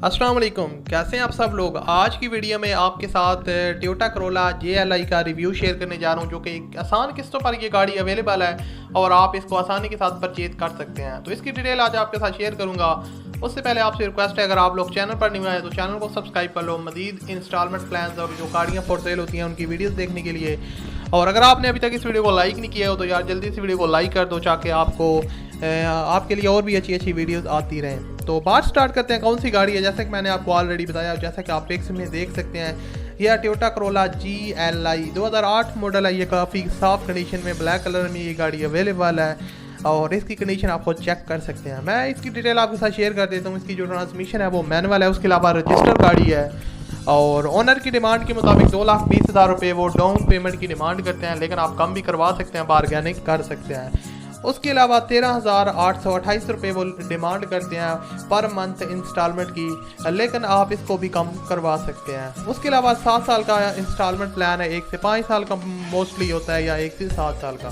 अस्सलाम वालेकुम, कैसे हैं आप सब लोग। आज की वीडियो में आपके साथ टोयोटा करोला JLI का रिव्यू शेयर करने जा रहा हूं, जो कि एक आसान किस्तों पर ये गाड़ी अवेलेबल है और आप इसको आसानी के साथ परचेज कर सकते हैं। तो इसकी डिटेल आज आपके साथ शेयर करूंगा। उससे पहले आपसे रिक्वेस्ट है, अगर आप लोग चैनल पर नहीं आए तो चैनल को सब्सक्राइब कर लो मजीद इंस्टॉलमेंट प्लान और जो गाड़ियाँ फॉर सेल होती हैं उनकी वीडियोज़ देखने के लिए। और अगर आपने अभी तक इस वीडियो को लाइक नहीं किया हो तो यार जल्दी से वीडियो को लाइक कर दो, ताकि आपके लिए और भी अच्छी अच्छी वीडियोस आती रहें। तो बात स्टार्ट करते हैं कौन सी गाड़ी है। जैसे कि मैंने आपको ऑलरेडी बताया, जैसा कि आप पिक्स में देख सकते हैं, यह टोयोटा करोला GLI 2008 मॉडल है। ये काफ़ी साफ कंडीशन में ब्लैक कलर में ये गाड़ी अवेलेबल है और इसकी कंडीशन आप खुद चेक कर सकते हैं। मैं इसकी डिटेल आपके साथ शेयर कर देता हूँ। इसकी जो ट्रांसमिशन है वो मैनुअल है, उसके अलावा रजिस्टर गाड़ी है और ओनर की डिमांड के मुताबिक 2,20,000 रुपये वो डाउन पेमेंट की डिमांड करते हैं, लेकिन आप कम भी करवा सकते हैं, बारगेनिंग कर सकते हैं। उसके अलावा 13,828 रुपये वो डिमांड करते हैं पर मंथ इंस्टॉलमेंट की, लेकिन आप इसको भी कम करवा सकते हैं। उसके अलावा 7 साल का इंस्टॉलमेंट प्लान है, 1 से 5 साल का मोस्टली होता है या 1 से 7 साल का,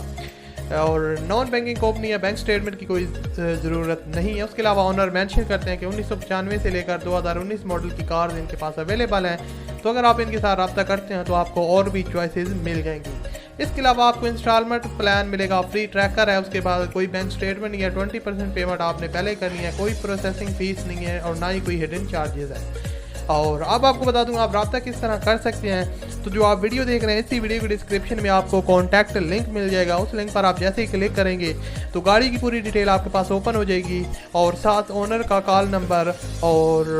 और नॉन बैंकिंग कंपनी है, बैंक स्टेटमेंट की कोई ज़रूरत नहीं है। उसके अलावा ऑनर मेंशन करते हैं कि 1995 से लेकर 2019 मॉडल की कार इनके पास अवेलेबल हैं। तो अगर आप इनके साथ रब्ता करते हैं तो आपको और भी चॉइसेस मिल जाएंगी। इसके अलावा आपको इंस्टॉलमेंट प्लान मिलेगा, फ्री ट्रैकर है, उसके बाद कोई बैंक स्टेटमेंट नहीं है, 20% पेमेंट आपने पहले करनी है, कोई प्रोसेसिंग फीस नहीं है और ना ही कोई हिडन चार्जेस है। और अब आपको बता दूंगा आप रब्ता किस तरह कर सकते हैं। तो जो आप वीडियो देख रहे हैं, इसी वीडियो के डिस्क्रिप्शन में आपको कॉन्टैक्ट लिंक मिल जाएगा। उस लिंक पर आप जैसे ही क्लिक करेंगे तो गाड़ी की पूरी डिटेल आपके पास ओपन हो जाएगी और साथ ओनर का कॉल नंबर और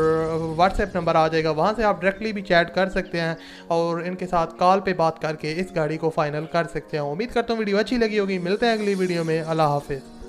व्हाट्सएप नंबर आ जाएगा। वहां से आप डायरेक्टली भी चैट कर सकते हैं और इनके साथ कॉल पे बात करके इस गाड़ी को फाइनल कर सकते हैं। उम्मीद करता हूँ वीडियो अच्छी लगी होगी। मिलते हैं अगली वीडियो में। अल्लाह हाफिज़।